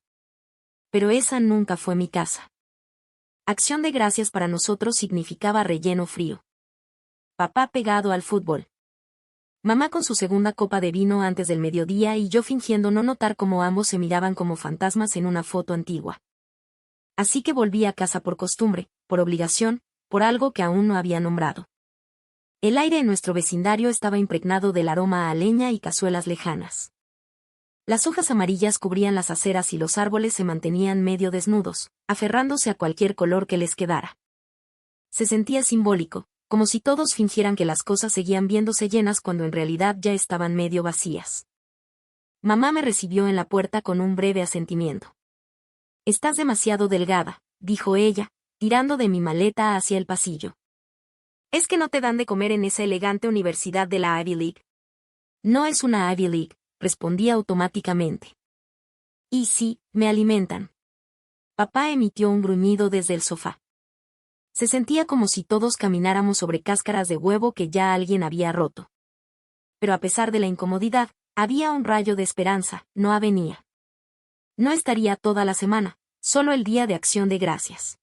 Pero esa nunca fue mi casa. Acción de Gracias para nosotros significaba relleno frío. Papá pegado al fútbol. Mamá con su segunda copa de vino antes del mediodía y yo fingiendo no notar cómo ambos se miraban como fantasmas en una foto antigua. Así que volví a casa por costumbre, por obligación, por algo que aún no había nombrado. El aire en nuestro vecindario estaba impregnado del aroma a leña y cazuelas lejanas. Las hojas amarillas cubrían las aceras y los árboles se mantenían medio desnudos, aferrándose a cualquier color que les quedara. Se sentía simbólico, como si todos fingieran que las cosas seguían viéndose llenas cuando en realidad ya estaban medio vacías. Mamá me recibió en la puerta con un breve asentimiento. Estás demasiado delgada, dijo ella, tirando de mi maleta hacia el pasillo. ¿Es que no te dan de comer en esa elegante universidad de la Ivy League? No es una Ivy League, respondí automáticamente. Y sí, me alimentan. Papá emitió un gruñido desde el sofá. Se sentía como si todos camináramos sobre cáscaras de huevo que ya alguien había roto. Pero a pesar de la incomodidad, había un rayo de esperanza, no venía. No estaría toda la semana, solo el día de Acción de Gracias.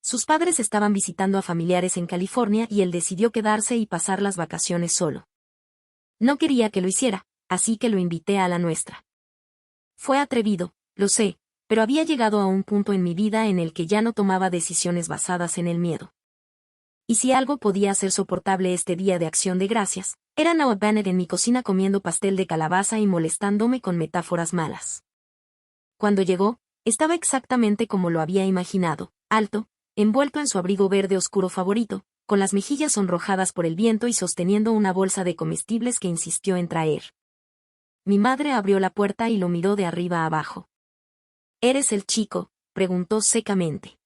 Sus padres estaban visitando a familiares en California y él decidió quedarse y pasar las vacaciones solo. No quería que lo hiciera, así que lo invité a la nuestra. Fue atrevido, lo sé, pero había llegado a un punto en mi vida en el que ya no tomaba decisiones basadas en el miedo. Y si algo podía hacer soportable este día de Acción de Gracias, era Noah Bennett en mi cocina comiendo pastel de calabaza y molestándome con metáforas malas. Cuando llegó, estaba exactamente como lo había imaginado, alto, envuelto en su abrigo verde oscuro favorito, con las mejillas sonrojadas por el viento y sosteniendo una bolsa de comestibles que insistió en traer. Mi madre abrió la puerta y lo miró de arriba a abajo. ¿Eres el chico?, preguntó secamente.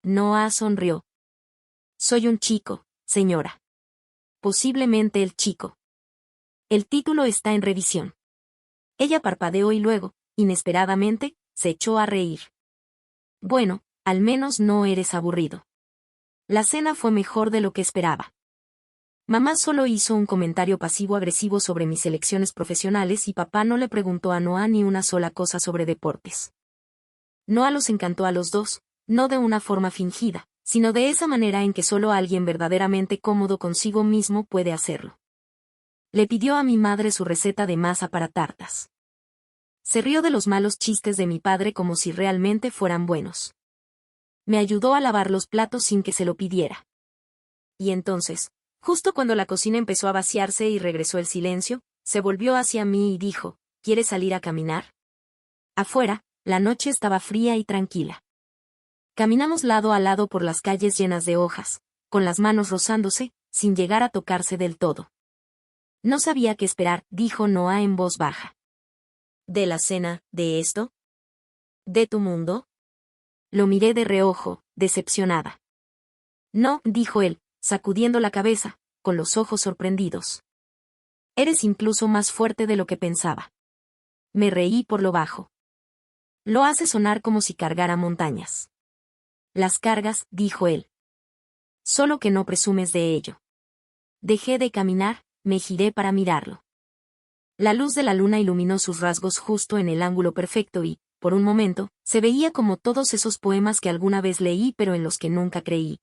Noah sonrió. Soy un chico, señora. Posiblemente el chico. El título está en revisión. Ella parpadeó y luego, inesperadamente, se echó a reír. Bueno, al menos no eres aburrido. La cena fue mejor de lo que esperaba. Mamá solo hizo un comentario pasivo-agresivo sobre mis elecciones profesionales y papá no le preguntó a Noah ni una sola cosa sobre deportes. Noah los encantó a los dos, no de una forma fingida, sino de esa manera en que solo alguien verdaderamente cómodo consigo mismo puede hacerlo. Le pidió a mi madre su receta de masa para tartas. Se rió de los malos chistes de mi padre como si realmente fueran buenos. Me ayudó a lavar los platos sin que se lo pidiera. Y entonces, justo cuando la cocina empezó a vaciarse y regresó el silencio, se volvió hacia mí y dijo, ¿quieres salir a caminar? Afuera, la noche estaba fría y tranquila. Caminamos lado a lado por las calles llenas de hojas, con las manos rozándose, sin llegar a tocarse del todo. No sabía qué esperar, dijo Noah en voz baja. ¿De la cena, de esto? ¿De tu mundo? Lo miré de reojo, decepcionada. No, dijo él, sacudiendo la cabeza, con los ojos sorprendidos. Eres incluso más fuerte de lo que pensaba. Me reí por lo bajo. Lo hace sonar como si cargara montañas. Las cargas, dijo él. Solo que no presumes de ello. Dejé de caminar, me giré para mirarlo. La luz de la luna iluminó sus rasgos justo en el ángulo perfecto y, por un momento, se veía como todos esos poemas que alguna vez leí pero en los que nunca creí.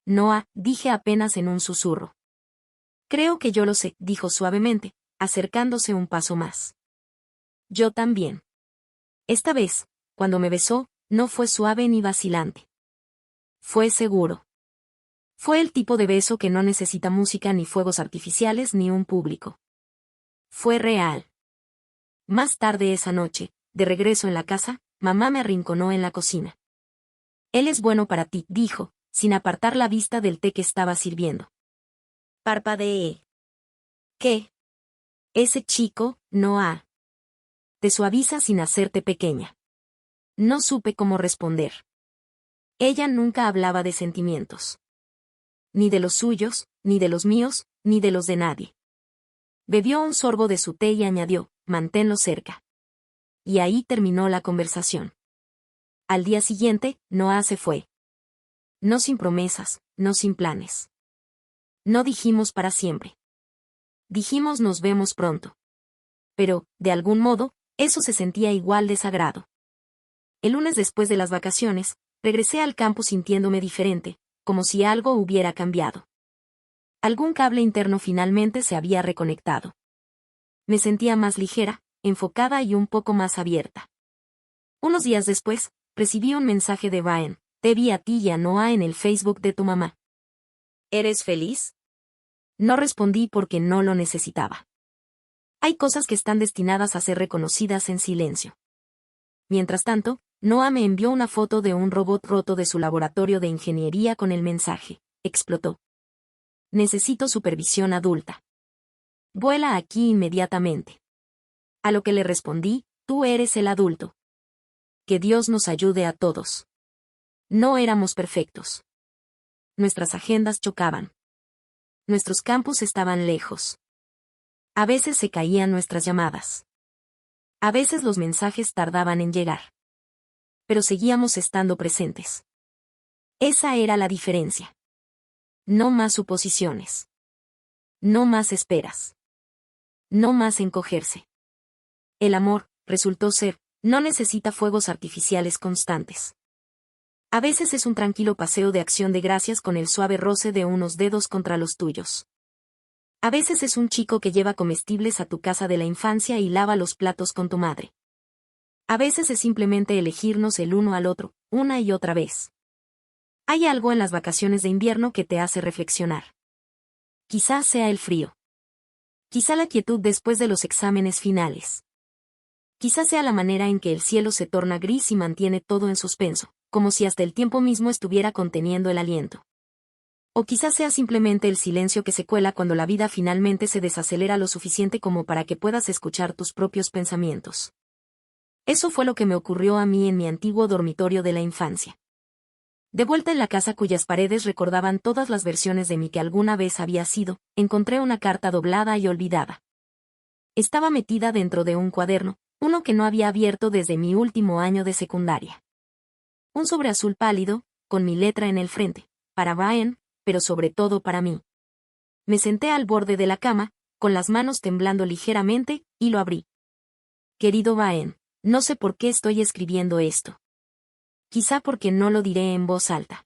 Noah, dije apenas en un susurro. Creo que yo lo sé, dijo suavemente, acercándose un paso más. Yo también. Esta vez, cuando me besó, no fue suave ni vacilante. Fue seguro. Fue el tipo de beso que no necesita música ni fuegos artificiales ni un público. Fue real. Más tarde esa noche, de regreso en la casa, mamá me arrinconó en la cocina. Él es bueno para ti, dijo, sin apartar la vista del té que estaba sirviendo. Parpadeé. ¿Qué? Ese chico, Noah. Te suaviza sin hacerte pequeña. No supe cómo responder. Ella nunca hablaba de sentimientos. Ni de los suyos, ni de los míos, ni de los de nadie. Bebió un sorbo de su té y añadió, manténlo cerca. Y ahí terminó la conversación. Al día siguiente, Noah se fue. No sin promesas, no sin planes. No dijimos para siempre. Dijimos nos vemos pronto. Pero, de algún modo, eso se sentía igual de sagrado. El lunes después de las vacaciones, regresé al campo sintiéndome diferente, como si algo hubiera cambiado. Algún cable interno finalmente se había reconectado. Me sentía más ligera, enfocada y un poco más abierta. Unos días después, recibí un mensaje de Ryan. Te vi a ti y a Noah en el Facebook de tu mamá. ¿Eres feliz? No respondí porque no lo necesitaba. Hay cosas que están destinadas a ser reconocidas en silencio. Mientras tanto, Noah me envió una foto de un robot roto de su laboratorio de ingeniería con el mensaje. Explotó. Necesito supervisión adulta. Vuela aquí inmediatamente. A lo que le respondí, tú eres el adulto. Que Dios nos ayude a todos. No éramos perfectos. Nuestras agendas chocaban. Nuestros campus estaban lejos. A veces se caían nuestras llamadas. A veces los mensajes tardaban en llegar. Pero seguíamos estando presentes. Esa era la diferencia. No más suposiciones. No más esperas. No más encogerse. El amor, resultó ser, no necesita fuegos artificiales constantes. A veces es un tranquilo paseo de acción de gracias con el suave roce de unos dedos contra los tuyos. A veces es un chico que lleva comestibles a tu casa de la infancia y lava los platos con tu madre. A veces es simplemente elegirnos el uno al otro, una y otra vez. Hay algo en las vacaciones de invierno que te hace reflexionar. Quizá sea el frío. Quizá la quietud después de los exámenes finales. Quizá sea la manera en que el cielo se torna gris y mantiene todo en suspenso, como si hasta el tiempo mismo estuviera conteniendo el aliento. O quizás sea simplemente el silencio que se cuela cuando la vida finalmente se desacelera lo suficiente como para que puedas escuchar tus propios pensamientos. Eso fue lo que me ocurrió a mí en mi antiguo dormitorio de la infancia. De vuelta en la casa cuyas paredes recordaban todas las versiones de mí que alguna vez había sido, encontré una carta doblada y olvidada. Estaba metida dentro de un cuaderno, uno que no había abierto desde mi último año de secundaria. Un sobre azul pálido, con mi letra en el frente, para Ryan, pero sobre todo para mí. Me senté al borde de la cama, con las manos temblando ligeramente, y lo abrí. Querido Ryan, no sé por qué estoy escribiendo esto. Quizá porque no lo diré en voz alta.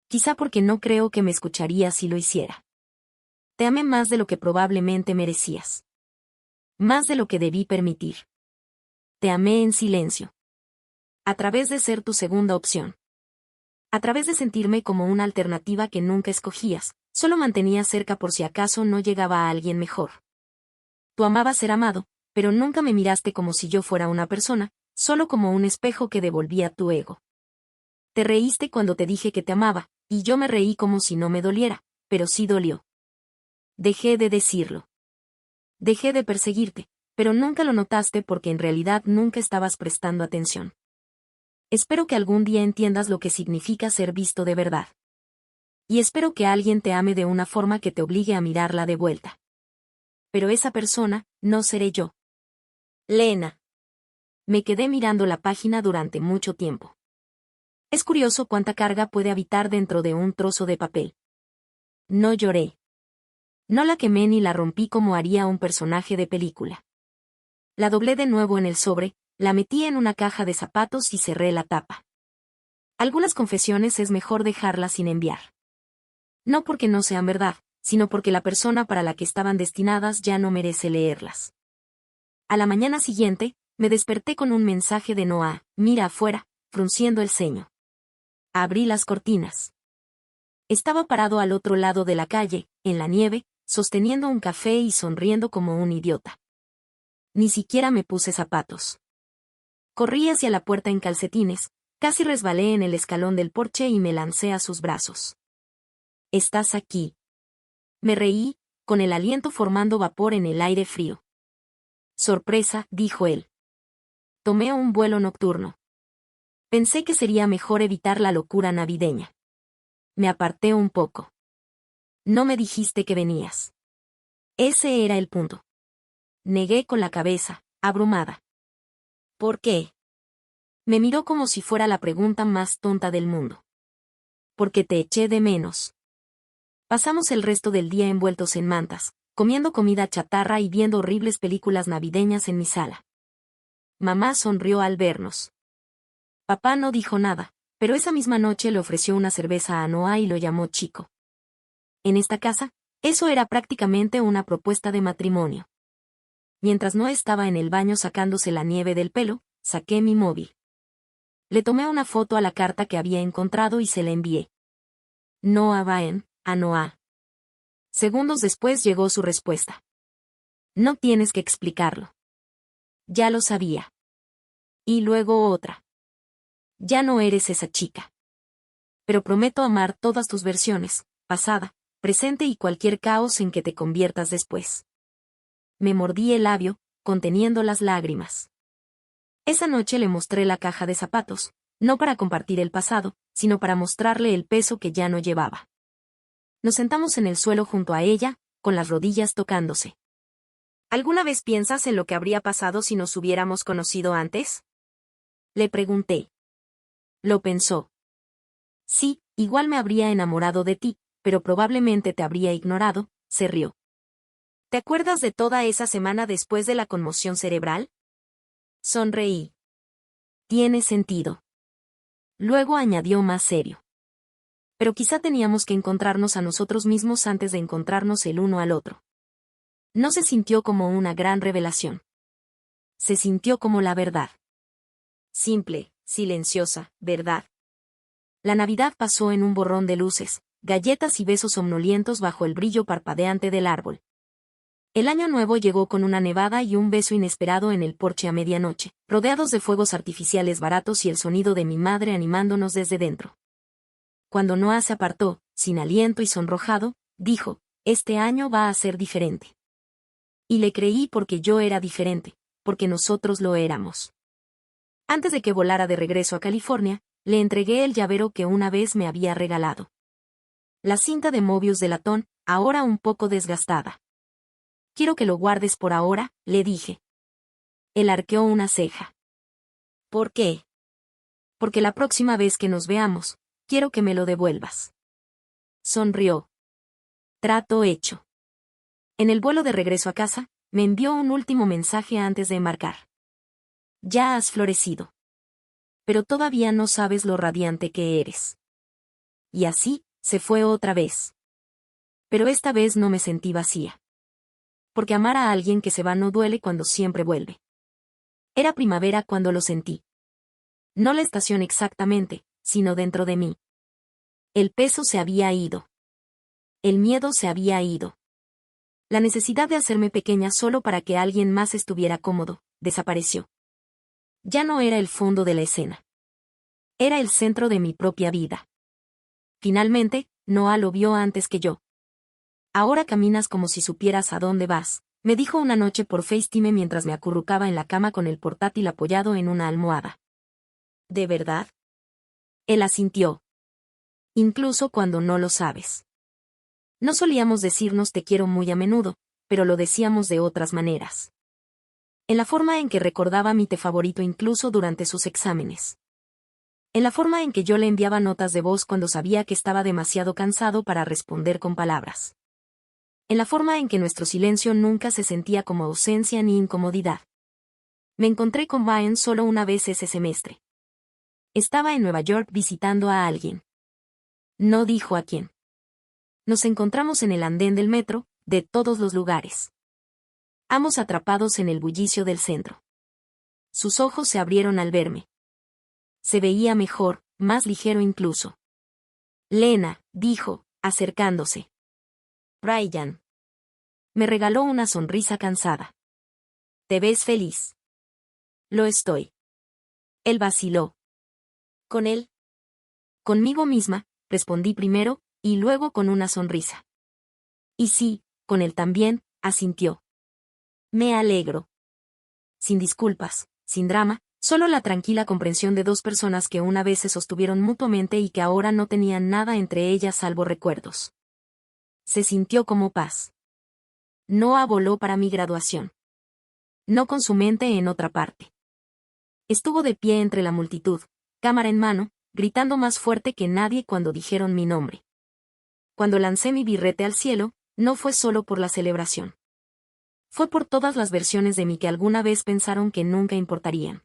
Quizá porque no creo que me escucharías si lo hiciera. Te amé más de lo que probablemente merecías. Más de lo que debí permitir. Te amé en silencio. A través de ser tu segunda opción. A través de sentirme como una alternativa que nunca escogías, solo mantenías cerca por si acaso no llegaba a alguien mejor. Tú amabas ser amado, pero nunca me miraste como si yo fuera una persona, solo como un espejo que devolvía tu ego. Te reíste cuando te dije que te amaba, y yo me reí como si no me doliera, pero sí dolió. Dejé de decirlo. Dejé de perseguirte, pero nunca lo notaste porque en realidad nunca estabas prestando atención. Espero que algún día entiendas lo que significa ser visto de verdad. Y espero que alguien te ame de una forma que te obligue a mirarla de vuelta. Pero esa persona, no seré yo. Lena. Me quedé mirando la página durante mucho tiempo. Es curioso cuánta carga puede habitar dentro de un trozo de papel. No lloré. No la quemé ni la rompí como haría un personaje de película. La doblé de nuevo en el sobre, la metí en una caja de zapatos y cerré la tapa. Algunas confesiones es mejor dejarlas sin enviar. No porque no sean verdad, sino porque la persona para la que estaban destinadas ya no merece leerlas. A la mañana siguiente, me desperté con un mensaje de Noah: mira afuera, frunciendo el ceño. Abrí las cortinas. Estaba parado al otro lado de la calle, en la nieve, sosteniendo un café y sonriendo como un idiota. Ni siquiera me puse zapatos. Corrí hacia la puerta en calcetines, casi resbalé en el escalón del porche y me lancé a sus brazos. «¿Estás aquí?». Me reí, con el aliento formando vapor en el aire frío. «Sorpresa», dijo él. Tomé un vuelo nocturno. Pensé que sería mejor evitar la locura navideña. Me aparté un poco. «No me dijiste que venías». Ese era el punto. Negué con la cabeza, abrumada. «¿Por qué?». Me miró como si fuera la pregunta más tonta del mundo. «Porque te eché de menos». Pasamos el resto del día envueltos en mantas, comiendo comida chatarra y viendo horribles películas navideñas en mi sala. Mamá sonrió al vernos. Papá no dijo nada, pero esa misma noche le ofreció una cerveza a Noah y lo llamó chico. En esta casa, eso era prácticamente una propuesta de matrimonio. Mientras no estaba en el baño sacándose la nieve del pelo, saqué mi móvil. Le tomé una foto a la carta que había encontrado y se la envié. Noah Baen, a Noah. Segundos después llegó su respuesta. No tienes que explicarlo. Ya lo sabía. Y luego otra. Ya no eres esa chica. Pero prometo amar todas tus versiones, pasada, presente y cualquier caos en que te conviertas después. Me mordí el labio, conteniendo las lágrimas. Esa noche le mostré la caja de zapatos, no para compartir el pasado, sino para mostrarle el peso que ya no llevaba. Nos sentamos en el suelo junto a ella, con las rodillas tocándose. ¿Alguna vez piensas en lo que habría pasado si nos hubiéramos conocido antes?, le pregunté. Lo pensó. Sí, igual me habría enamorado de ti, pero probablemente te habría ignorado, se rió. ¿Te acuerdas de toda esa semana después de la conmoción cerebral? Sonreí. Tiene sentido. Luego añadió más serio. Pero quizá teníamos que encontrarnos a nosotros mismos antes de encontrarnos el uno al otro. No se sintió como una gran revelación. Se sintió como la verdad. Simple, silenciosa, verdad. La Navidad pasó en un borrón de luces, galletas y besos somnolientos bajo el brillo parpadeante del árbol. El año nuevo llegó con una nevada y un beso inesperado en el porche a medianoche, rodeados de fuegos artificiales baratos y el sonido de mi madre animándonos desde dentro. Cuando Noah se apartó, sin aliento y sonrojado, dijo: «Este año va a ser diferente». Y le creí porque yo era diferente, porque nosotros lo éramos. Antes de que volara de regreso a California, le entregué el llavero que una vez me había regalado. La cinta de Mobius de latón, ahora un poco desgastada. «Quiero que lo guardes por ahora», le dije. Él arqueó una ceja. «¿Por qué?». «Porque la próxima vez que nos veamos, quiero que me lo devuelvas». Sonrió. Trato hecho. En el vuelo de regreso a casa, me envió un último mensaje antes de embarcar. «Ya has florecido. Pero todavía no sabes lo radiante que eres». Y así, se fue otra vez. Pero esta vez no me sentí vacía. Porque amar a alguien que se va no duele cuando siempre vuelve. Era primavera cuando lo sentí. No la estación exactamente, sino dentro de mí. El peso se había ido. El miedo se había ido. La necesidad de hacerme pequeña solo para que alguien más estuviera cómodo, desapareció. Ya no era el fondo de la escena. Era el centro de mi propia vida. Finalmente, Noah lo vio antes que yo. «Ahora caminas como si supieras a dónde vas», me dijo una noche por FaceTime mientras me acurrucaba en la cama con el portátil apoyado en una almohada. «¿De verdad?». Él asintió. «Incluso cuando no lo sabes». No solíamos decirnos te quiero muy a menudo, pero lo decíamos de otras maneras. En la forma en que recordaba mi té favorito incluso durante sus exámenes. En la forma en que yo le enviaba notas de voz cuando sabía que estaba demasiado cansado para responder con palabras. En la forma en que nuestro silencio nunca se sentía como ausencia ni incomodidad. Me encontré con Ryan solo una vez ese semestre. Estaba en Nueva York visitando a alguien. No dijo a quién. Nos encontramos en el andén del metro, de todos los lugares. Ambos atrapados en el bullicio del centro. Sus ojos se abrieron al verme. Se veía mejor, más ligero incluso. Lena, dijo, acercándose. Ryan. Me regaló una sonrisa cansada. ¿Te ves feliz? Lo estoy. Él vaciló. ¿Con él? Conmigo misma, respondí primero, y luego con una sonrisa. Y sí, con él también, asintió. Me alegro. Sin disculpas, sin drama, solo la tranquila comprensión de dos personas que una vez se sostuvieron mutuamente y que ahora no tenían nada entre ellas salvo recuerdos. Se sintió como paz. Noah voló para mi graduación. No con su mente en otra parte. Estuvo de pie entre la multitud, cámara en mano, gritando más fuerte que nadie cuando dijeron mi nombre. Cuando lancé mi birrete al cielo, no fue solo por la celebración. Fue por todas las versiones de mí que alguna vez pensaron que nunca importarían.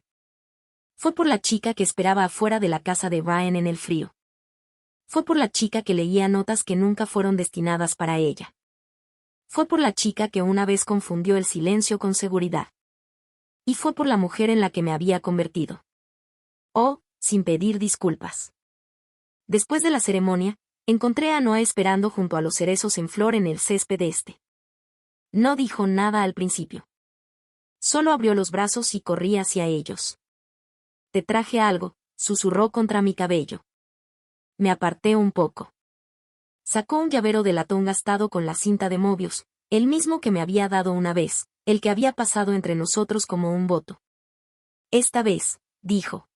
Fue por la chica que esperaba afuera de la casa de Ryan en el frío. Fue por la chica que leía notas que nunca fueron destinadas para ella. Fue por la chica que una vez confundió el silencio con seguridad. Y fue por la mujer en la que me había convertido. Oh, sin pedir disculpas. Después de la ceremonia, encontré a Noah esperando junto a los cerezos en flor en el césped este. No dijo nada al principio. Solo abrió los brazos y corrí hacia ellos. Te traje algo, susurró contra mi cabello. Me aparté un poco. Sacó un llavero de latón gastado con la cinta de Mobius, el mismo que me había dado una vez, el que había pasado entre nosotros como un voto. Esta vez, dijo.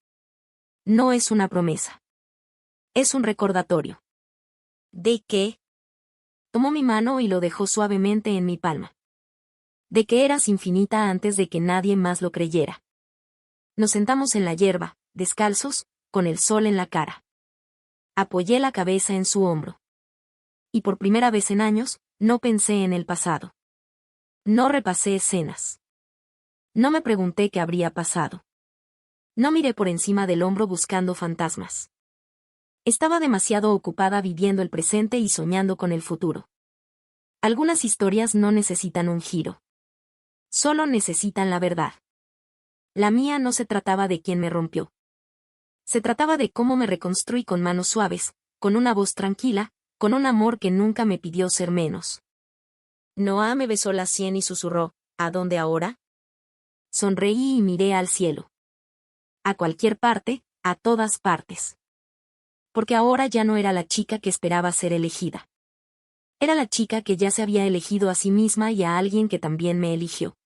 No es una promesa. Es un recordatorio. ¿De qué? Tomó mi mano y lo dejó suavemente en mi palma. De que eras infinita antes de que nadie más lo creyera. Nos sentamos en la hierba, descalzos, con el sol en la cara. Apoyé la cabeza en su hombro. Y por primera vez en años, no pensé en el pasado. No repasé escenas. No me pregunté qué habría pasado. No miré por encima del hombro buscando fantasmas. Estaba demasiado ocupada viviendo el presente y soñando con el futuro. Algunas historias no necesitan un giro. Solo necesitan la verdad. La mía no se trataba de quién me rompió. Se trataba de cómo me reconstruí con manos suaves, con una voz tranquila, con un amor que nunca me pidió ser menos. Noah me besó la sien y susurró, ¿a dónde ahora? Sonreí y miré al cielo. A cualquier parte, a todas partes. Porque ahora ya no era la chica que esperaba ser elegida. Era la chica que ya se había elegido a sí misma y a alguien que también me eligió.